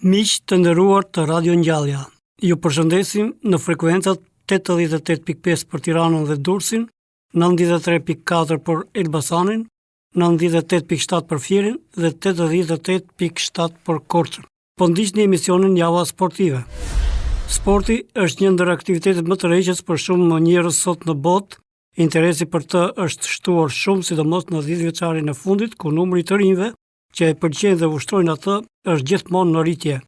Miq të nderuar të Radio Ngjallja, ju përshëndesim në frekuencat 88.5 për Tiranën dhe Durrësin, 93.4 për Elbasanin, 98.7 për Fierin dhe 88.7 për Korçën. Po ndiqni emisionin Java Sportive. Sporti është një ndër aktivitetet më të rëndësishme për shumë më njerëz sot në botë. Interesi për të është shtuar shumë, sidomos në 10 vjeçarin e fundit, ku numri të rinjve që e pëlqejnë dhe ushtrojnë atë është gjithmonë në rritje.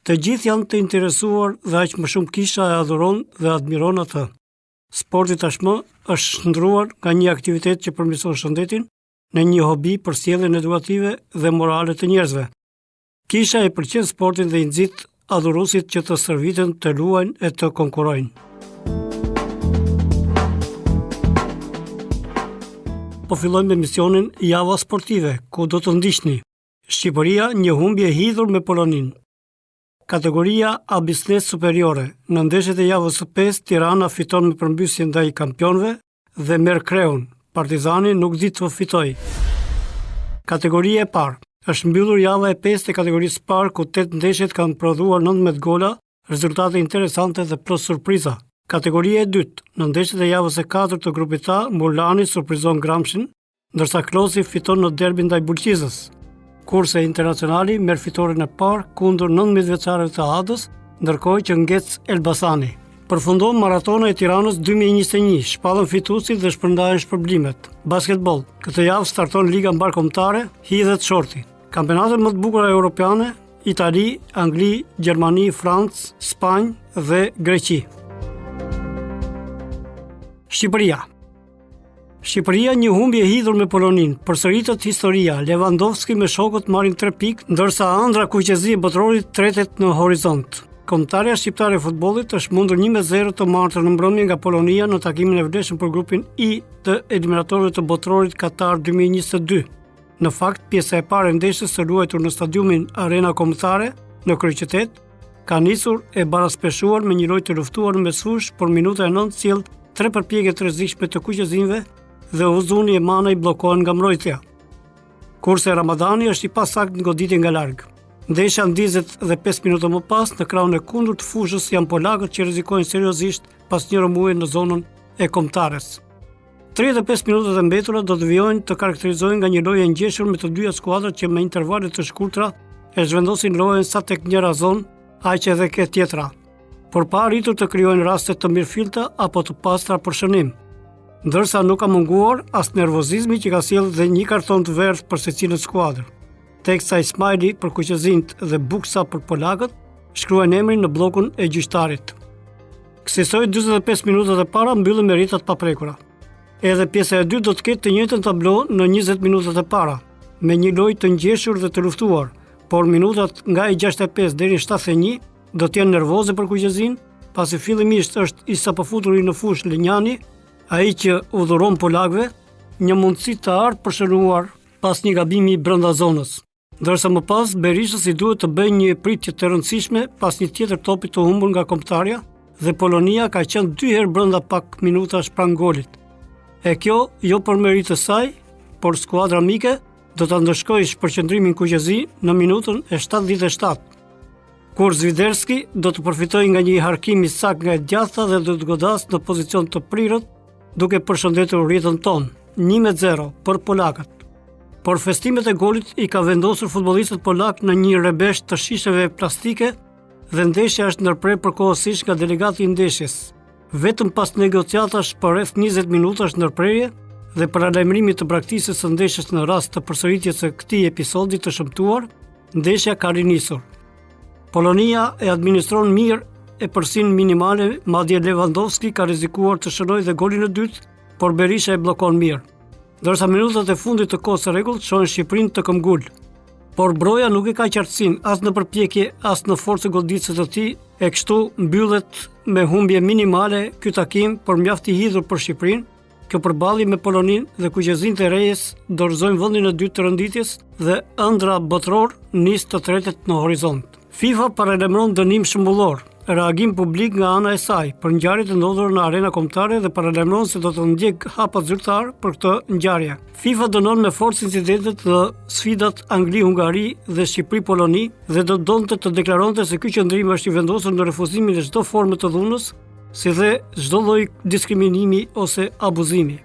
Të gjithë janë të interesuar dhe aq më shumë kisha e adhuron dhe admiron atë. Sporti tashmë është shndruar nga një aktivitet që përmirëson shëndetin në një hobi për sjelljen edukative dhe morale të njerëzve. Kisha e pëlqen sportin dhe i nxit adhuruesit që të stërviten, të luajnë e të konkurrojnë. Po fillojmë me misionin Java Sportive, ku do të ndiqni Shqipëria një humbje hidhur me Poloninë. Kategoria A Biznes Superiore, në ndeshjet e javës së 5, Tirana fiton me përmbysje ndaj kampionëve dhe merr kreun. Partizani nuk di të fitojë. Kategoria e parë, është mbyllur java e 5 e kategorisë parë, ku 8 ndeshjet kanë prodhuar 19 gola, rezultate interesante dhe plot surpriza. Kategoria e dytë, në ndeshjet e javës e 4 të grupit A, Murlani surprizon Gramshin, ndërsa Klosi fiton në derbin ndaj Bulqizës. Kurse Internacionali merr fitoren e parë kundër 19 vjeçarëve të Adës, ndërkohë që ngec Elbasani. Përfundon maratona e Tiranës 2021, shpallën fituesit dhe shpërndahen shpërblimet. Basketboll, këtë javë starton Liga Mbarkombëtare, hidhet shorti. Kampionatet më të bukura europiane, Itali, Angli, Gjermani, Francë, Spanjë dhe Greqi. Shqipëria një humbje hidhur me Poloninë, përsëritet historia. Lewandowski me shokët marrin 3 pikë, ndërsa ëndra kuqezi e botrorit tretet në horizont. Kombëtarja shqiptare e futbollit është mundur 1-0 të marrë në mbrëmje nga Polonia në takimin e vlefshëm për grupin I të eliminatorëve të botrorit Katar 2022. Në fakt, pjesa e parë e ndeshjes së luajtur në stadiumin Arena Kombëtare në kryeqytet ka nisur e baraspeshuar me një lojë të luftuar mes fush, por minuta e 9 sjell 3 përpjekje të rrezikshme të kuqezinëve dhe Uzuni e Manaj bllokohen nga mbrojtja. Kurse Ramadani është i pasakt në goditje nga larg. Ndeshja ndizet dhe 5 minuta më pas në krahun e kundërt të fushës janë polakët që rrezikojnë seriozisht pas një rëmuje në zonën e kombëtares. 35 minutat e mbetura do të vijojnë të karakterizohen nga një lojë e ngjeshur me të dyja skuadrat që me intervale të shkurtra e zhvendosin lojën sa tek njëra zonë, aq edhe ke tjetra, por pa arritur të krijojnë raste të mirëfillta apo të pastra për shënim. Ndërsa nuk ka munguar as nervozizmi që ka sjellë dhe një karton të verdh për secilën skuadër. Teksa Ismaili për kuqezinjt dhe Buksa për polakët shkruajnë emrin në bllokun e gjyqtarit. Kësaj 45 minutat e para mbyllen me ritat paprekura. Edhe pjesa e dytë do të ketë të njëjtën tablo në 20 minutat e para, me një lojë të ngjeshur dhe të luftuar, por minutat nga e 65 deri në 71 do të jenë nervoze për kuqezin, pasi fillimisht është i sapofutur në fushë Linjani, ai që udhëron polakëve, një mundësi të ardhur për shënuar pas një gabimi brenda zonës. Ndërsa më pas Berishës i duhet të bëjë një pritje të rëndësishme pas një tjetër topi të humbur nga kombëtarja dhe Polonia ka qenë 2 herë brenda pak minutash pranë golit. E kjo jo për merit të saj, por skuadra amike do ta ndëshkojë shpërqendrimin kuqezi në minutën e 77. Kur Zviderski do të përfitojë nga një harkim i saktë nga e djathta dhe do të godas në pozicion të prirët, duke përshëndetur rrjetën tonë, 1-0 për polakët. Por festimet e golit i ka vendosur futbollistët polak në një rebesh të shisheve plastike dhe ndeshja është ndërprer përkohësisht nga delegati i ndeshjes. Vetëm pas negociatash për rreth 20 minutash ndërprerje dhe për lajmërimit të braktisjes së ndeshjes në rast të përsëritjes së këtij episodi të shëmtuar, ndeshja ka rinisur. Polonia e administron mirë e përsin minimale, madje Lewandowski ka rrezikuar të shënojë dhe golin e dytë, por Berisha e bllokon mirë. Ndërsa minutat e fundit të kohës së rregullt shohin Shqipërinë të këmbgul. Por broja nuk e ka qartësinë as në përpjekje as në forcë goditëse të tij, e kështu mbyllet me humbje minimale ky takim, por mjaft i hidhur për Shqipërinë. Kjo përballje me Poloninë dhe kuqezinjt e Rejes dorëzojnë vendin e dytë të renditjes dhe ëndra botror nis të tretet në horizont. FIFA paralajmëron dënim shëmbullor. reagim publik nga ana e saj për ngjarjet e ndodhura në arena kombëtare dhe paralajmëron se do të ndjek hapa zyrtar për këtë ngjarje. FIFA dënon me forcë incidentet dhe sfidat Angli-Hungari dhe Shqipëri-Poloni dhe do donte të deklaronte se ky qëndrim është i vendosur në refuzimin e çdo forme të dhunës, si dhe çdo lloj diskriminimi ose abuzimi.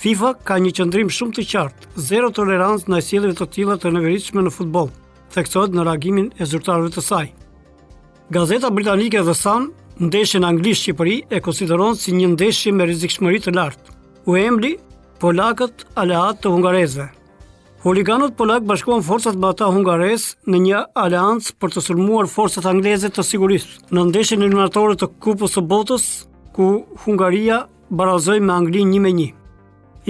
FIFA ka një qëndrim shumë të qartë, zero tolerancë ndaj sjelljeve të tilla të neveritshme në futboll, theksohet në reagimin e zyrtarëve të saj. Gazeta britanike The Sun ndeshjen Angli-Shqipëri e konsideron si një ndeshje me rrezikshmëri të lartë. Wembley, polakët aleat të hungarezëve. Huliganët polak bashkuan forcat me ata hungarez në një aleancë për të sulmuar forcat angleze të sigurisë në ndeshjen eliminatore të Kupës së Botës, ku Hungaria barazoi me Anglinë 1-1.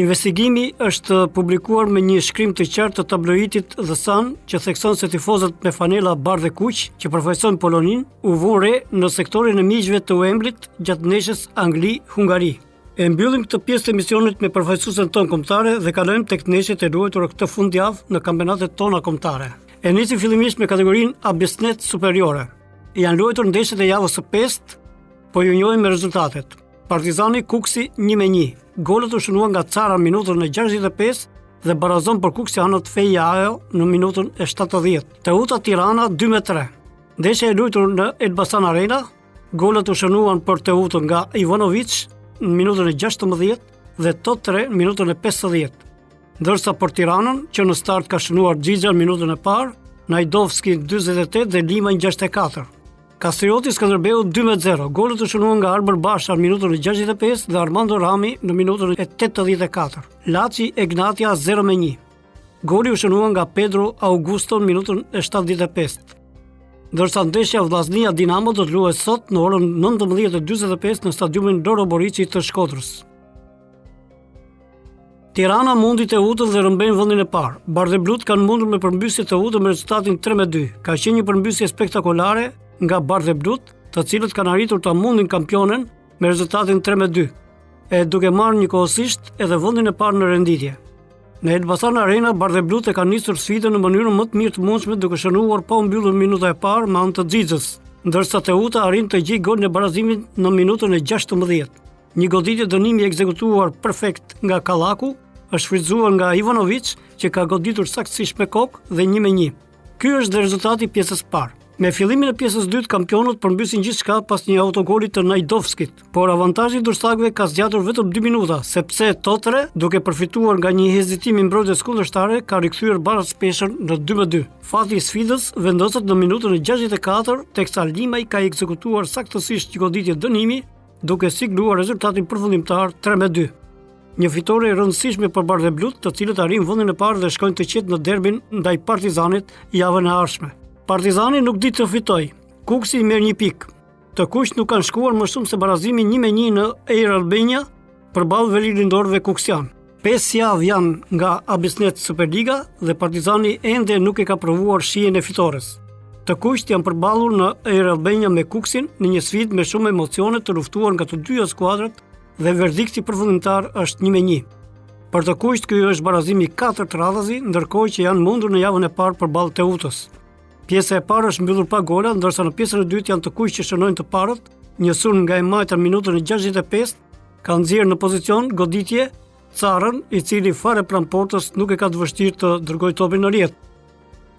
Investigimi është publikuar me një shkrim të qartë të tabloidit The Sun që thekson se tifozët me fanela bardhë e kuq që përfaqësojnë Poloninë u vënë re në sektorin e miqve të Wembleyt gjatë ndeshjes Angli-Hungari. E mbyllim këtë pjesë të emisionit me përfaqësuesen tonë kombëtare dhe kalojmë tek ndeshjet e luajtura këtë fundjavë në kampionatet tona kombëtare. E nisim fillimisht me kategorinë A-Bisnet superiore. Janë luajtur ndeshjet e javës së 5, po ju njohim me rezultatet. Partizani Kuksi 1-1. Golët u shënuan nga Cara në minutën e 65 dhe barazon për Kuksi anët Feja Ajo në minutën e 70. Teuta Tirana 2-3. Ndeshja e luajtur në Elbasan Arena, golët u shënuan për Teutën nga Ivanovic në minutën e 16 dhe Totre në minutën e 50. Ndërsa për Tiranën, që në start ka shënuar Xhixha në minutën e parë, Najdovski 48 dhe Lima 64. Kastrioti Skënderbeu 2-0. Golët u shënuan nga Arber Basha në minutën e 65 dhe Armando Rami në minutën e 84. Laçi Egnatia 0-1. Goli u shënuan nga Pedro Augusto në minutën e 75. Ndërsa ndeshja Vllaznia Dinamo do të luhet sot në orën 19:45 në stadiumin Loro Boriçi të Shkodrës. Tirana mundi Teutën dhe rëmbejnë vendin e parë. Bardhëblut kanë mundur me përmbysje Teutën me rezultatin 3-2. Ka qenë një përmbysje spektakolare nga Bardhëblut, të cilët kanë arritur ta mundin kampionen me rezultatin 3-2, e duke marrë njëkohësisht edhe vendin e parë në renditje. Në Elbasan Arena, Bardhëblut e kanë nisur sfidën në mënyrën më të mirë të mundshme duke shënuar pa u mbyllur minuta e parë me anë të Xhixhës, ndërsa Teuta arrin të gjejë golin e barazimit në minutën e 16. Një goditje dënimi ekzekutuar perfekt nga Kallaku është shfrytzuar nga Ivanovic, që ka goditur saktësisht me kokë dhe 1-1. Ky është dhe rezultati i pjesës parë. Me fillimin e pjesës dytë, kampionët përmbysin gjithçka pas një autogoli të Najdovskit, por avantazhi i durrësakëve ka zgjatur vetëm 2 minuta, sepse Totre, duke përfituar nga një hezitim i mbrojtjes kundërshtare, ka rikthyer baraspeshën në 2-2. Fati i sfidës vendoset në minutën e 64, teksa Limaj ka ekzekutuar saktësisht një goditje dënimi, duke sigluar rezultatin përfundimtar 3-2. Një fitore e rëndësishme për Bardhëblut, të cilët arrin vendin e parë dhe shkojnë të qetë në derbin ndaj Partizanit javën e ardhshme. Partizani nuk ditë të fitoj. Kuksi i merr 1 pikë. Të kuqt nuk kanë shkuar më shumë se barazimi 1-1 në Air Albania përballë Velilindorëve kuksian. 5 javë janë nga A-Bisnet Superliga dhe Partizani ende nuk e ka provuar shijen e fitores. Të kuqt janë përballur në Air Albania me Kuksin në një sfidë me shumë emocione të luftuar nga të dyja skuadrat dhe verdikti përfundimtar është 1-1. Për të kuqt ky është barazimi 4 radhazi, ndërkohë që janë mundur në javën e parë përballë Teutës. Pjesa e parë është mbyllur pa gola, ndërsa në pjesën e dytë janë të kuq që shënojnë të parët. Një sulm nga e majta në minutën e 65 ka nxjerrë në pozicion goditje Carën, i cili fare pranë portës nuk e ka të vështirë të dërgojë topin në rrjet.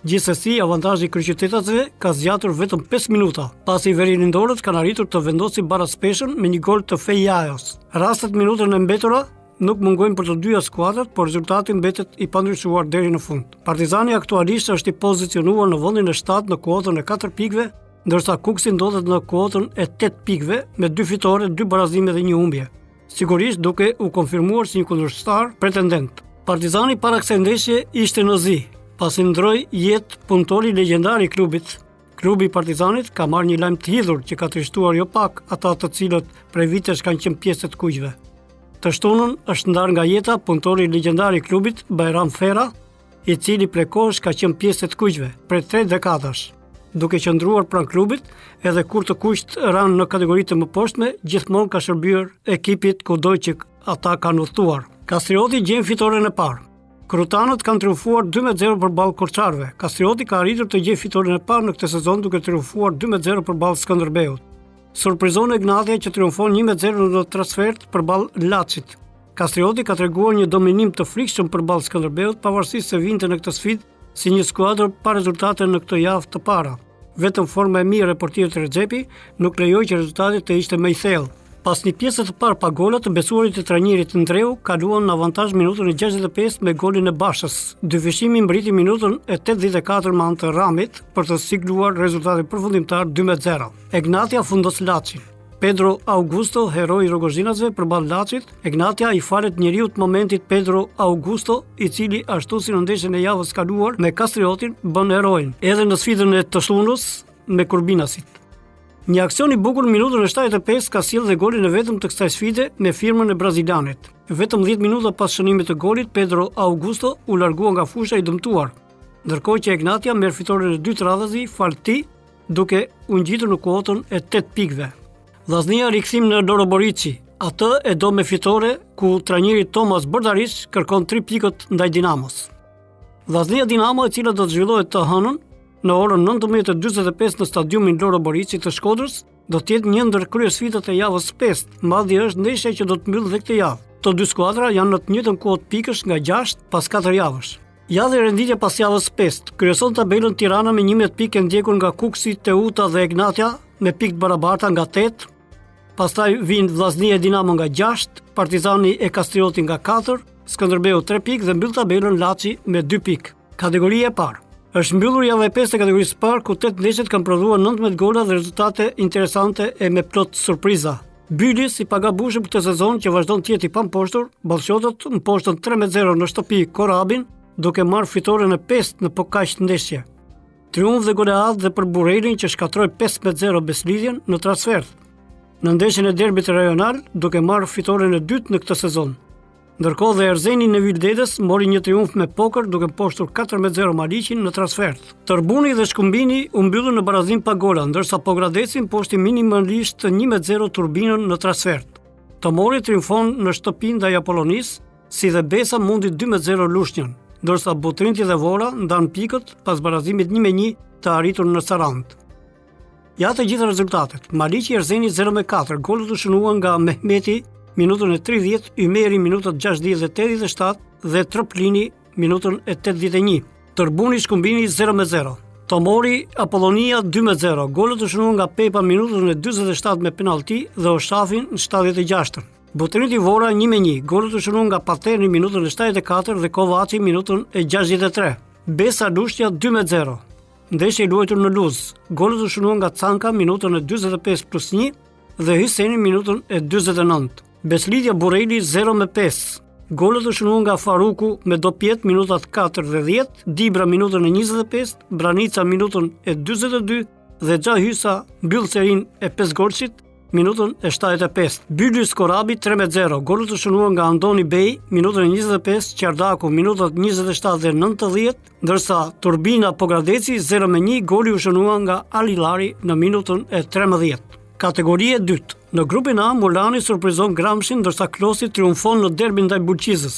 Gjithsesi, avantazhi i kryeqytetasve ka zgjatur vetëm 5 minuta, pasi Velilindorët kanë arritur të vendosin baraspeshën me një gol të Fejajos. Rastet minutën e mbetura nuk mungojnë për të dyja skuadrat, por rezultati mbetet i pandryshuar deri në fund. Partizani aktualisht është i pozicionuar në vendin e 7 në kuotën e 4 pikëve, ndërsa Kuksi ndodhet në kuotën e 8 pikëve me 2 fitore, 2 barazime dhe 1 humbje. Sigurisht duke u konfirmuar si një kundërshtar pretendent. Partizani para kësaj ndeshje ishte në zi, pasi ndroi jetë punëtori legjendar i klubit. Klubi i Partizanit ka marrë një lajm të hidhur që ka trishtuar jo pak ata të cilët prej vitesh kanë qenë pjesë të kuqve. Të shtunën është ndarë nga jeta punëtori legjendar i klubit Bajram Fera, i cili prej kohësh ka qenë pjesë të kuqve prej 3 dekadash. Duke qëndruar pranë klubit, edhe kur të kuqt ranë në kategoritë më poshtme, gjithmonë ka shërbyer ekipit kudo që ata kanë udhëtuar. Kastrioti gjen fitoren e parë. Krutanët kanë triumfuar 2-0 përballë Korçarëve. Kastrioti ka arritur të gjejë fitoren e parë në këtë sezon duke triumfuar 2-0 përballë Skënderbeut. Surprizon Egnatia që triumfon 1-0 në transfert përballë Laçit. Kastrioti ka treguar një dominim të frikshëm përballë Skënderbeut, pavarësisht se vinte në këtë sfidë si një skuadër pa rezultate në këtë javë të para. Vetëm forma e mirë e portierit Rexhepi nuk lejoi që rezultati të ishte më i thellë. Pas një pjesë të parë pa gola të besuarit të trajnerit Ndreu, kaluan në avantazh minutën e 65 me golin e Bashës. Dyfishimi mbriti minutën e 84 me anë të Ramit për të sigluar rezultatin përfundimtar 2-0. Egnatia fundos Laçin. Pedro Augusto, heroi i Rogozhinasve përballë Laçit, Egnatia i falet njeriu të momentit Pedro Augusto, i cili ashtu si në ndeshjen e javës kaluar me Kastriotin bën heroin, edhe në sfidën e Tosunus me Kurbinasit. Një aksion i bukur në minutën e 75 ka sjellë dhe golin e vetëm të kësaj sfide me firmën e brazilianit. Vetëm 10 minuta pas shënimit të golit, Pedro Augusto u largua nga fusha i dëmtuar, ndërkohë që Egnatia merr fitoren e dytë radhëzi falti duke u ngjitur në kuotën e 8 pikëve. Vllaznia rikthim në Loroborici. Atë e do me fitore ku trajneri Tomas Bordaric kërkon 3 pikët ndaj Dinamos. Vllaznia Dinamo, e cila do të zhvillohet të hënën në orën 19:45 në stadiumin Loroborici të Shkodrës, do të jetë një ndër kryesfidat e javës 5. Madje është ndeshja që do të mbyllë dhe këtë javë. Këto dy skuadra janë në të njëjtën kuotë pikësh nga 6 pas 4 javësh. Ja dhe renditja pas javës 5. Kryeson tabelën Tirana me 11 pikë, ndjekur nga Kuksi, Teuta dhe Egnatia me pikë barabarta nga 8. Pastaj vijnë Vllaznia e Dinamo nga 6, Partizani e Kastrioti nga 4, Skënderbeu 3 pikë dhe mbyll tabelën Laçi me 2 pikë. Kategoria e parë. Është mbyllur java e 5 e kategorisë parë, ku 8 ndeshjet kanë prodhuar 19 gola dhe rezultate interesante e me plot surpriza. Byli si pagabushëm këtë sezon që vazhdon të jetë i pamposhtur, ballqotët mposhtën 3-0 në shtëpi Korabin, duke marrë fitoren e 5 në kaq ndeshje. Triumf dhe goleadë dhe për Burelin që shkatroi 5-0 Beslidjen në transfert. Në ndeshjen e derbit rajonal, duke marrë fitoren e dytë në këtë sezon. Ndërkohë dhe Erzeni në Vildedes mori një triumf me poker duke mposhtur 4-0 Maliqin në transfert. Tërbuni dhe Shkumbini u mbyllën në barazim pa gola, ndërsa Pogradeci mposhti minimalisht 1-0 Turbinën në transfert. Tomori triumfon në shtëpi ndaj Apollonis, si dhe Besa mundi 2-0 Lushnjën, ndërsa Butrinti dhe Vora ndan pikët pas barazimit 1-1 të arritur në Sarand. Ja të gjitha rezultatet. Maliqi Erzeni 0-4, golët u shënuan nga Mehmeti minutën e 30, Ymeri minutën 60 dhe 87 dhe Troplini minutën e 81. Tërbuni Shkumbini 0-0. Tomori Apollonia 2-0. Golët u shënuan nga Pepa minutën e 47 me penalti dhe Oshafin në 76. Butrinti Vora 1-1. Golët u shënuan nga Paterni minutën e 74 dhe Kovaci minutën e 63. Besa Lushtja 2-0. Ndeshje luajtur në Luz. Golët u shënuan nga Canka minutën e 45+1 dhe Hyseni minutën e 49. Beslidja Bureli 0-5. Golët u shënuan nga Faruku me dopjet minutat 4 dhe 10, Dibra minutën e 25, Branica minutën e 42 dhe Xhahysa mbyll serin e Pesgorçit minutën e 75. Bylis Korabi 3-0. Golët u shënuan nga Andoni Bej minutën e 25, Qardaku minutat 27 dhe 90, ndërsa Turbina Pogradeci 0-1, goli u shënuan nga Alilari në minutën e 13. Kategoria e dytë. Në grupin A, Mulani surprizon Gramshin, ndërsa Klosi triumfon në derbin ndaj Bulqizës.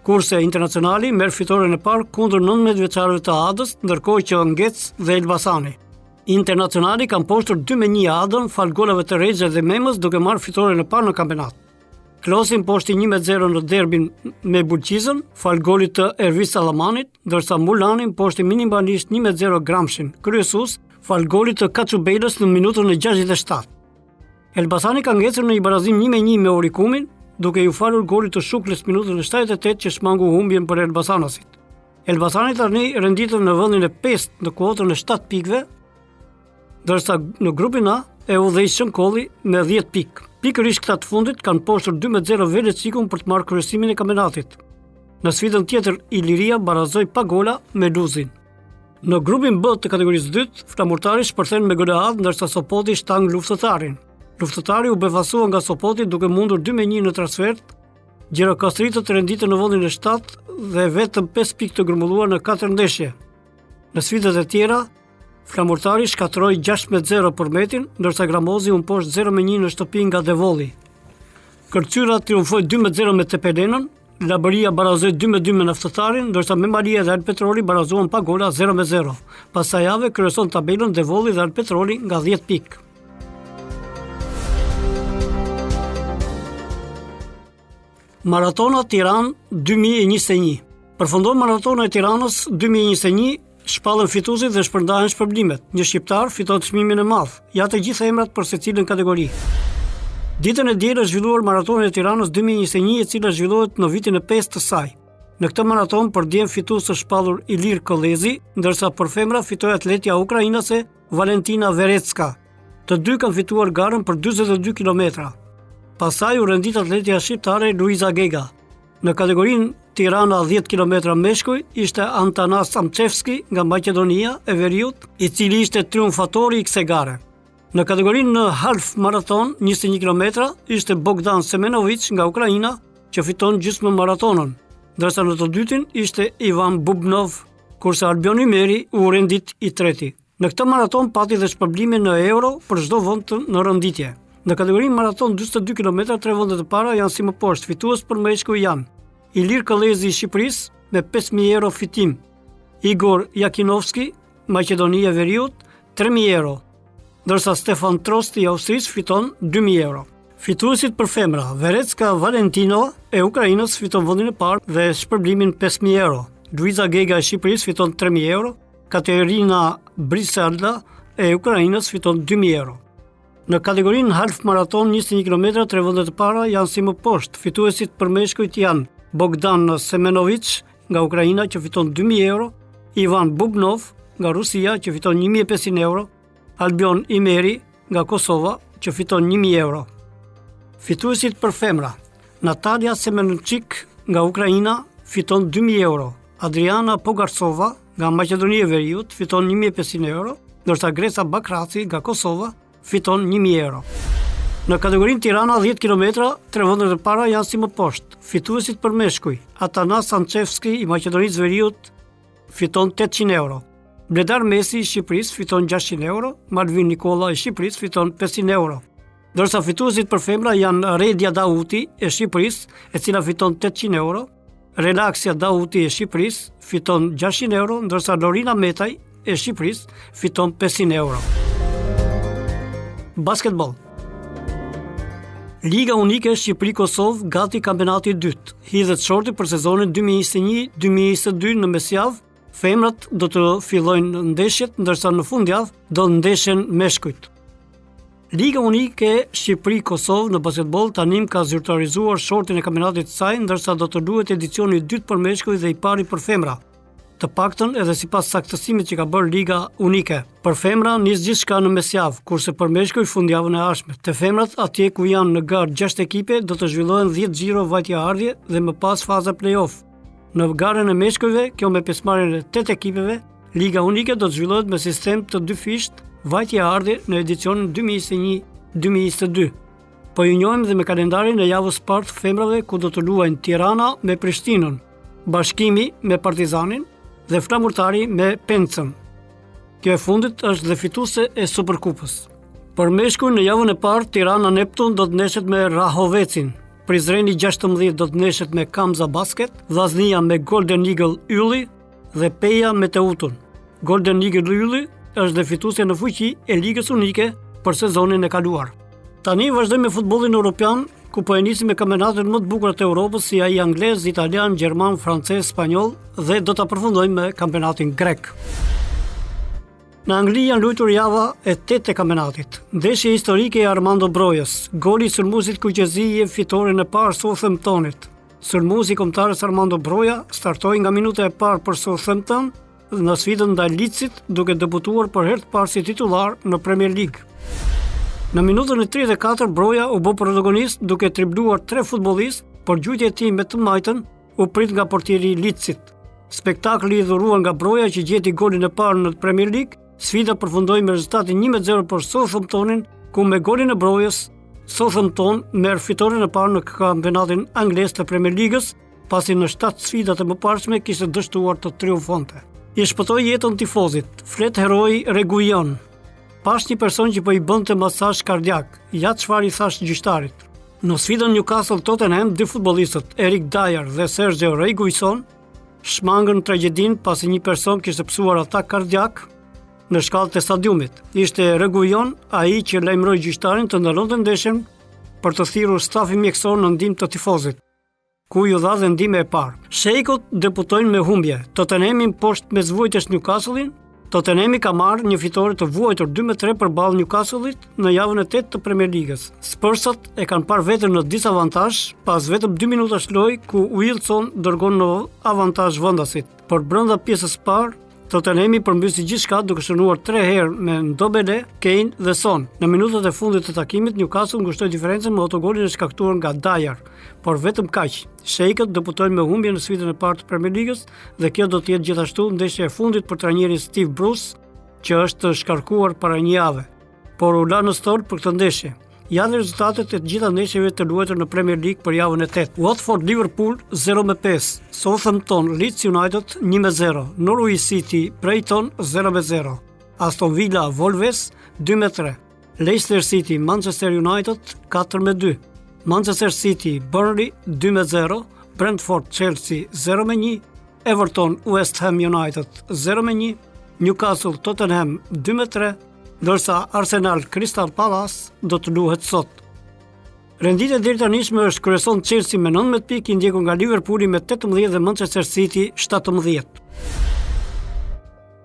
Kurse Internacionali merr fitoren e parë kundër 19 vjeçarëve të Adës, ndërkohë që Ngec dhe Elbasani. Internacionali ka mposhtur 2-1 Adën fal golave të Rexha dhe Memës, duke marrë fitoren e parë në kampionat. Klosi mposhti 1-0 në derbin me Bulqizën fal golit të Ervis Sallamanit, ndërsa Mulani mposhti minimalisht 1-0 Gramshin, kryesues fal golit të Kaçubelës në minutën e 67. Elbasani ka ngecur në një barazim 1-1 me Orikumin, duke ju falur golit të Shukles minutën e 78 që shmangu humbjen për Elbasanasit. Elbasani tani renditën në vendin e 5 në kuotën e 7 pikëve, ndërsa në grupin A e udhëheq Shënkolli me 10 pikë. Pikërisht këta të fundit kanë poshtur 2-0 Velecikun për të marrë kryesimin e kampionatit. Në sfidën tjetër, Iliria barazoi pa gola me Luzin. Në grupin B të kategorisë 2, Flamurtari shpërthen me goleadë, ndërsa Sopoti shtang Luftëtarin. Luftëtari u befasua nga Sopoti duke mundur 2-1 në transfert, Gjirokastritët renditën në vendin e 7 dhe vetëm 5 pikë të grumbulluar në 4 ndeshje. Në sfidat e tjera, Flamurtari shkatroi 6-0 për Metin, ndërsa Gramozi u mposht 0-1 në shtëpi nga Devolli. Kërcyra triumfoi 2-0 me Tepelenën, Labëria barazoi 2-2 me Naftatarin, ndërsa Memalia dhe Alpetroli barazuan pa gola 0-0. Pas kësaj jave kryeson tabelën Devolli dhe Alpetroli nga 10 pikë. Maratona Tiranë 2021. Përfundon Maratona e Tiranës 2021, shpallën fituesit dhe shpërndahen shpërblimet. Një shqiptar fiton çmimin e madh. Ja të gjitha emrat për secilën kategori. Ditën e diel është zhvilluar Maratona e Tiranës 2021, e cila zhvillohet në vitin e 5 të saj. Në këtë maraton përdjen fitues të shpallur Ilir Kollezi, ndërsa për femra fitoi atletja ukrainase Valentina Verecka. Të dy kanë fituar garën për 42 kilometra. Pastaj u rendit atletja shqiptare Luiza Gega. Në kategorinë Tirana 10 km meshkuj ishte Antanas Samchevski nga Maqedonia e Veriut, i cili ishte triumfatori i kësaj gare. Në kategorinë në half maraton 21 km ishte Bogdan Semenovic nga Ukraina që fiton gjysmë maratonën, ndërsa në të dytin ishte Ivan Bubnov, kurse Albion Ymeri u rendit i treti. Në këtë maraton pati dhe shpërblime në euro për çdo vend në renditje. Në kategorinë maraton 42 km, 3 vendet e para janë si më poshtë. Fitues për meshkuj janë Ilir Kollezi i Shqipërisë me 5.000 euro fitim, Igor Jakinovski, Maqedonia e Veriut, 3.000 euro, ndërsa Stefan Trosti i Austrisë fiton 2.000 euro. Fituesit për femra, Verecka Valentino e Ukrainës fiton vendin e parë dhe shpërblimin 5.000 euro. Luiza Gega e Shqipërisë fiton 3.000 euro, Katerina Brisalda e Ukrainës fiton 2.000 euro. Në kategorinë half maraton 21 km, 3 vendet e para janë si më poshtë. Fituesit për meshkujt janë Bogdan Semenovic nga Ukraina që fiton 2.000 euro, Ivan Bubnov nga Rusia që fiton 1.500 euro, Albion Ymeri nga Kosova që fiton 1.000 euro. Fituesit për femra, Natalia Semenchik nga Ukraina fiton 2.000 euro, Adriana Pogarsova nga Maqedonia e Veriut fiton 1.500 euro, ndërsa Gresa Bakraci nga Kosova fiton 1.000 euro. Në kategorinë Tirana 10 km, 3 vendet e para janë si më poshtë. Fituesit për meshkuj, Atanas Sanchevski i Maqedonisë Veriut fiton 800 euro. Bledar Mesi i Shqipërisë fiton 600 euro, Malvin Nikola i Shqipërisë fiton 500 euro. Ndërsa fituesit për femra janë Redia Dauti e Shqipërisë, e cila fiton 800 euro, Relaxia Dauti e Shqipërisë fiton 600 euro, ndërsa Lorina Metaj e Shqipërisë fiton 500 euro. Basketball. Liga Unike Shqipëri-Kosovë gati kampionati i dytë. Hidhet shorti për sezonin 2021-2022 në mesjavë. Femrat do të fillojnë ndeshjet, ndërsa në fundjavë do ndeshen meshkujt. Liga Unike Shqipëri-Kosovë në basketball tani ka zyrtarizuar shortin e kampionatit të saj, ndërsa do të luhet edicioni i dytë për meshkuj dhe i pari për femra. Të paktën edhe sipas saktësimit që ka bërë Liga Unike. Për femra nis gjithçka në mesjavë, kurse për meshkuj fundjavën e ardhshme. Te femrat, atje ku janë në garë 6 ekipe, do të zhvillohen 10 xhiro vajtjeardhje dhe më pas faza play-off. Në garën e meshkujve, kjo me pjesëmarrjen e 8 ekipeve, Liga Unike do të zhvillohet me sistem të 2 fisht vajtjeardhje në edicionin 2021-2022. Po ju njohim dhe me kalendarin e javës së parë të femrave, ku do të luajnë Tirana me Prishtinën, Bashkimi me Partizanin dhe Flamurtari me Pencën. Kjo e fundit është dhe fituese e Superkupës. Për meshkuj në javën e parë, Tirana Neptun do të ndeshet me Rahovecin, Prizreni 16 do të ndeshet me Kamza Basket, Vllaznia me Golden Eagle Ylli dhe Peja me Teutun. Golden Eagle Ylli është dhe fituesja në fuqi e Ligës Unike për sezonin e kaluar. Tani vazhdojmë me futbollin evropian, ku po e nisim me kampionatet më të bukura të Europës, si ai anglez, italian, gjerman, francez, spanjoll dhe do ta përfundojmë me kampionatin grek. Në Angli janë luajtur java e 8 e kampionatit. Ndeshje historike e Armando Brojas, goli i sulmuesit kuqezi e fitoren e parë Southamptonit. Sulmuesi kombëtarës Armando Broja startoi nga minuta e parë për Southampton në sfidën ndaj Leedsit, duke debutuar për herë të parë si titullar në Premier League. Në minutën e 34 Broja u bë protagonist duke tribluar 3 futbollistë, por gjujtja e tij me të majtën u prit nga portieri i Leedsit. Spektakli i dhuruar nga Broja që gjeti golin e parë në Premier League, sfida përfundoi me rezultatin 1-0 për Southamptonin, ku me golin e Brojës Southampton merr fitoren e parë në kampionatin anglez të Premier League-s, pasi në 7 sfidat e mëparshme kishte dështuar të triumfonte. I shpëtoi jetën tifozit, flet heroi Reguilon. Pash një person që po i bënte masazh kardiak, ja çfarë i thash gjyqtarit. Në sfidën Newcastle Tottenham, dy futbollistët Eric Dyer dhe Sergio Reguilon shmangën tragjedinë pasi një person kishte psuar atak kardiak në shkallët e stadiumit. Ishte Reguilon ai që lajmëroi gjyqtarin të ndalonte ndeshjen për të thirrur stafi mjekësor në ndihmë të tifozit, ku ju dha dhe ndihmë e parë. Shejkut deputojnë me humbje. Tottenhami poshtë mesvojtës Newcastle-in. Tottenhami ka marrë një fitore të vuajtur 2-3 përballë Newcastle-it në javën e 8 të Premier Ligës. Spursat e kanë parë veten në disavantazh pas vetëm 2 minutash lojë ku Wilson dërgon në avantazh vendasit. Por brenda pjesës së parë, Tottenhami përmbysi gjithçka duke shënuar 3 herë me Ndombele, Kane dhe Son. Në minutat e fundit të takimit, Newcastle ngushtoi diferencën me autogolin e shkaktuar nga Dyer, por vetëm kaq. Shejkët deputojnë me humbje në sfidën e parë të Premier Ligës dhe kjo do të jetë gjithashtu ndeshja e fundit për trajnerin Steve Bruce, që është shkarkuar para një jave, por u la në stol për këtë ndeshje. Janë rezultatet e të gjitha ndeshjeve të luajtura në Premier League për javën e 8. Watford Liverpool 0-5, Southampton Leeds United 1-0, Norwich City Brighton 0-0, Aston Villa Wolves 2-3, Leicester City Manchester United 4-2, Manchester City Burnley 2-0, Brentford Chelsea 0-1, Everton West Ham United 0-1, Newcastle Tottenham 2-3, ndërsa Arsenal Crystal Palace do të luhet sot. Renditja deri tani është kryeson Chelsea me 19 pikë, i ndjekur nga Liverpooli me 18 dhe Manchester City 17.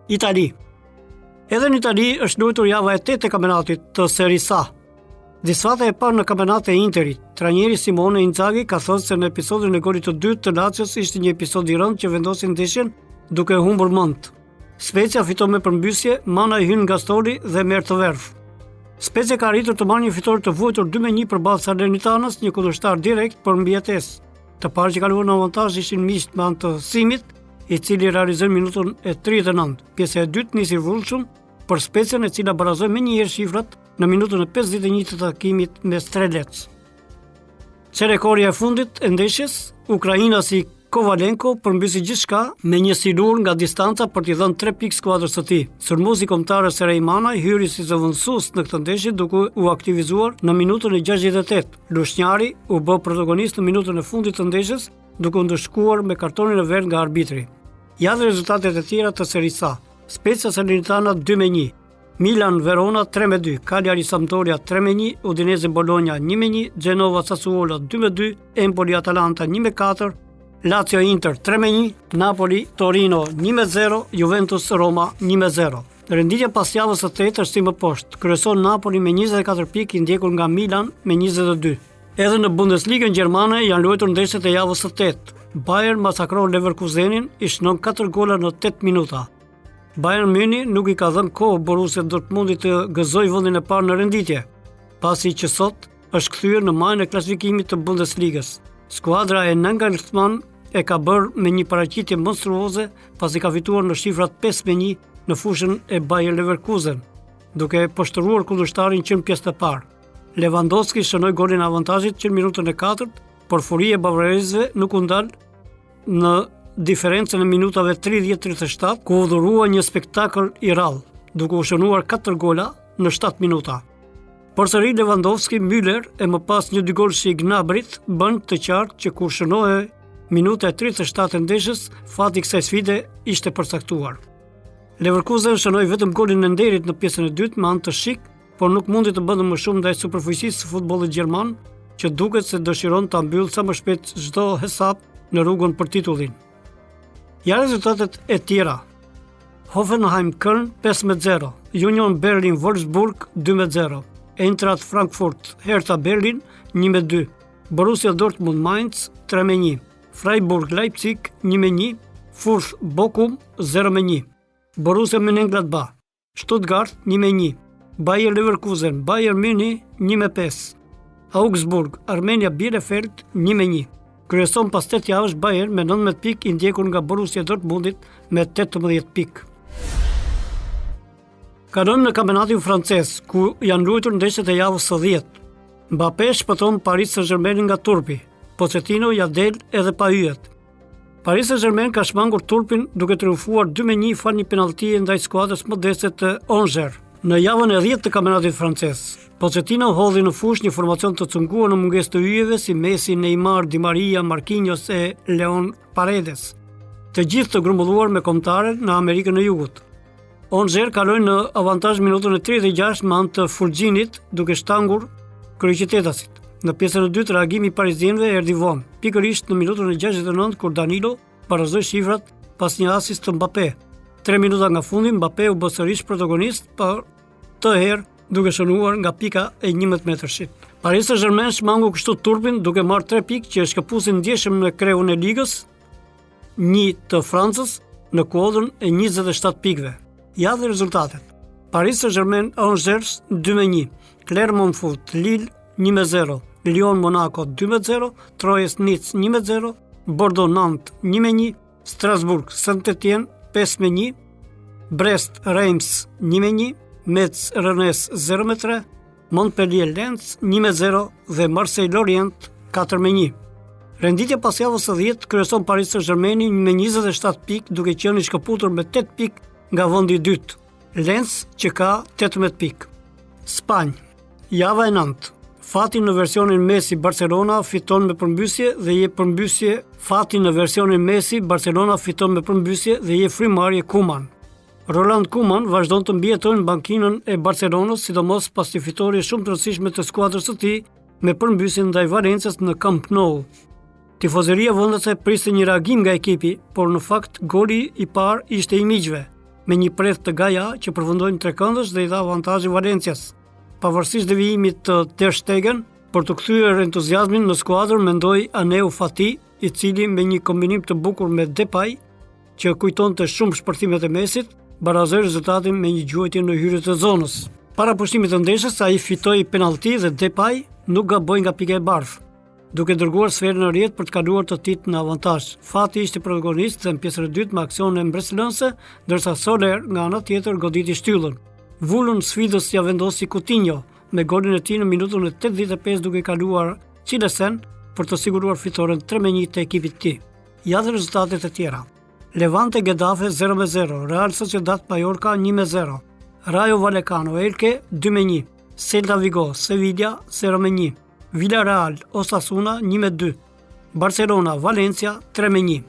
Itali. Edhe në Itali është luajtur java e 8 e kampionatit të Serie A. Disfata e parë në kampionat e Interit. Trajneri Simone Inzaghi ka thënë se në episodin e golit të dytë të Lazios ishte një episod i rëndë që vendosi ndeshjen duke humbur mend. Spezia fiton me përmbysje, Mana i hyn nga stoli dhe merr të verdh. Spezia ka arritur të marrë një fitore të vuajtur 2-1 përballë Salernitanas, një kundërshtar direkt për mbijetesë. Të parë që kaluan në avantazh ishin miqt me anë të Simit, i cili realizoi minutën e 39. Pjesa e dytë nisi rregullshëm për Spezian, e cila barazoi më një herë shifrat në minutën e 51 të takimit me Strelec. Çerekoria e fundit e ndeshjes, ukrainasi Kovalenko përmbysi gjithçka me një silur nga distanca për t'i dhënë 3 pikë skuadrës së tij. Sulmuesi kombëtar Serejmana hyri si zëvendësues në këtë ndeshje duke u aktivizuar në minutën e 68. Lushnjari u bë protagonist në minutën e fundit të ndeshjes duke u ndëshkuar me kartonin e verdhë nga arbitri. Janë rezultatet e tjera të Serie A. Spezia Salernitana 2-1, Milan Verona 3-2, Cagliari Sampdoria 3-1, Udinese Bologna 1-1, Genova Sassuolo 2-2, Empoli Atalanta 1-4, Lazio Inter 3-1, Napoli Torino 1-0, Juventus Roma 1-0. Renditja pas javës së 8 është si më poshtë. Kryeson Napoli me 24 pikë, i ndjekur nga Milan me 22. Edhe në Bundesligën gjermane janë luajtur ndeshjet e javës së 8. Bayern masakron Leverkusenin, i shnon 4 gola në 8 minuta. Bayern Munich nuk i ka dhënë kohë Borussia Dortmundit të gëzojë vendin e parë në renditje, pasi që sot është kthyer në majën e klasifikimit të Bundesligës. Skuadra e Nagelsmann e ka bërë me një paraqitje monstruoze pasi ka fituar në shifrat 5-1 në fushën e Bayer Leverkusen, duke poshtruar kundërshtarin që në pjesën e parë. Lewandowski shënoi golin e avantazhit që në minutën e 4, por furia e bavarezëve nuk u ndal në diferencën e minutave 30-37, ku u dhurua një spektakël i rrallë, duke u shënuar 4 gola në 7 minuta. Përsëri Lewandowski, Müller e më pas një 2 golshi i Gnabrit bën të qartë që kur shënohej minuta e 37 e ndeshjes, fati i kësaj sfide ishte përcaktuar. Leverkusen shënoi vetëm golin e nderit në pjesën e dytë me anë të Schick, por nuk mundi të bënte më shumë ndaj superfuqisë së futbollit gjerman, që duket se dëshiron ta mbyllë sa më shpejt çdo hesap në rrugën për titullin. Ja rezultatet e tjera. Hoffenheim Köln 5-0, Union Berlin Wolfsburg 2-0, Eintracht Frankfurt Hertha Berlin 1-2, Borussia Dortmund Mainz 3-1, Freiburg Leipzig 1-1, Fürth Bochum 0-1, Borussia Mönchengladbach Stuttgart 1-1, Bayer Leverkusen Bayern Munich 1-5, Augsburg Armenia Bielefeld 1-1. Kryeson pas 8 javësh Bayern me 19 pikë, i ndjekur nga Borussia Dortmundit me 18 pikë. Kalojmë në kampionatin francez, ku janë luajtur ndeshjet e javës së 10. Mbappé shpëton Paris Saint-Germain nga turpi. Pochettino ja del edhe pa hyjet. Paris Saint-Germain ka shmangur turpin duke triumfuar 2-1 fal një penalltie ndaj skuadrës modeste të Angers. Në javën e 10 të kampionatit francez, Pochettino hodhi në fushë një formacion të cunguar në mungesë të yjeve si Messi, Neymar, Di Maria, Marquinhos e Leon Paredes, të gjithë të grumbulluar me kombëtare në Amerikën e Jugut. Angers kaloi në avantazh minutën e 36 me anë të Fulginit duke shtangur kryeqytetasit. Në pjesën e dytë reagimi i parizienëve erdhi vonë, pikërisht në minutën e 69 kur Danilo barazoi shifrat pas një asist të Mbappé. 3 minuta nga fundi Mbappé u bë sërish protagonist, por të herë duke shënuar nga pika e 11 metrëshit. Paris Saint-Germain shmangu kështu turpin duke marrë 3 pikë që shkëpusin ndjeshëm në kreun e ligës, 1 të Francës në kuadrën e 27 pikëve. Ja dhe rezultatet. Paris Saint-Germain Angers 2-1, Clermont Foot Lille 1-0, Lyon Monaco 2-0, Troyes Nice 1-0, Bordeaux Nantes 1-1, Strasbourg Saint-Étienne 5-1, Brest Reims 1-1, Metz Rennes 0-3, Montpellier Lens 1-0 dhe Marseille Lorient 4-1. Renditja pas javës së 10 kryeson Paris Saint-Germain me 27 pikë duke qenë i shkëputur me 8 pikë nga vendi i dytë. Lens që ka 18 pikë. Spanjë. Java e 9. Fati në versionin Messi Barcelona fiton me përmbysje dhe jep përmbysje. Fati në versionin Messi Barcelona fiton me përmbysje dhe jep frymarrje Koeman. Ronald Koeman vazhdon të mbijetojë në bankinën e Barcelonës, sidomos pas një fitore shumë të rëndësishme të skuadrës së tij me përmbysjen ndaj Valencias në Camp Nou. Tifozëria vendase priste një reagim nga ekipi, por në fakt goli i parë ishte i miqve, me një preth të Gaia që përfundoi në 3 këndësh dhe i dha avantazh Valencias. Pavarësisht devijimit të Ter Stegen, për të kthyer entuziazmin në skuadër mendoi Aneu Fati, i cili me një kombinim të bukur me Depay, që kujtonte shumë shpërthimet e Messit, barazoi rezultatin me një gjuajtje në hyrje të zonës. Para pushtimit të ndeshjes, ai fitoi penallti dhe Depay nuk gaboi nga pika e bardhë, duke dërguar sferën në rrjet për të kaluar të tit në avantazh. Fati ishte protagonist dhe në pjesën e dytë me aksione mbretëlënëse, ndërsa Soler nga ana tjetër goditi shtyllën. Vullën sfidës ja vendosi Coutinho me golin e tij në minutën e 85 duke kaluar Cilesen për të siguruar fitoren 3-1 të ekipit të tij. Ja dhe rezultatet e tjera. Levante Getafe 0-0, Real Sociedad Mallorca 1-0, Rayo Vallecano Elche 2-1, Celta Vigo Sevilla 0-1, Villarreal Osasuna 1-2, Barcelona Valencia 3-1.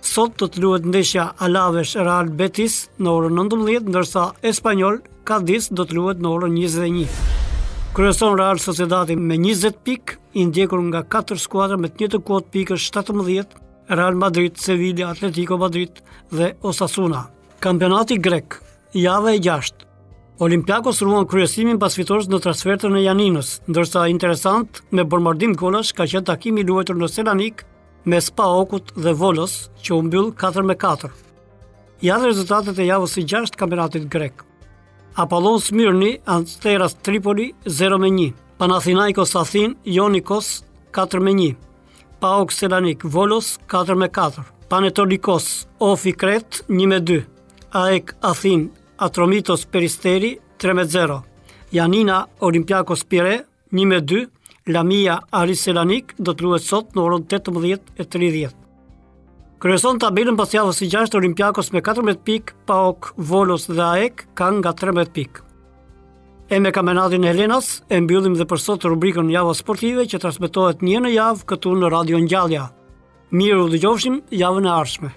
Sot do të luhet ndeshja Alaves Real Betis në orën 19, ndërsa Espanyol Cadiz do të luhet në orën 21. Kryeson Real Sociedadi me 20 pikë, i ndjekur nga 4 skuadra me të njëjtën kuotë pikësh 17, Real Madrid, Sevilla, Atletico Madrid dhe Osasuna. Kampionati grek, java e 6. Olympiakos ruan kryesimin pas fitores në transfertën e Janinës, ndërsa interesant me bombardim golash ka qenë takimi i luajtur në Selanik mes PAOK-ut dhe Volos, që u mbyll 4-4. Ja dhe rezultatet e javës së 6 kampionatit grek. Apollon Smyrni, Asteras Tripoli 0-1, Panathinaikos Athin, Ionikos 4-1, PAOK Selanik Volos 4-4, Panetolikos Ofi Kret 1-2, AEK Athin Atromitos Peristeri 3-0, Janina Olympiakos Pire 1-2, Lamia Aris Selanik do të luhet sot në orën 18:30. Kryeson tabelën pas javës së 6 Olympiakos me 14 pikë, PAOK, Volos dhe AEK kanë nga 13 pikë. E me kampionatin e Helenas e mbyllim dhe për sot rubrikën Java Sportive që transmetohet një në javë këtu në Radio Ngjallja. Mirë u dëgjofshim javën e ardhshme.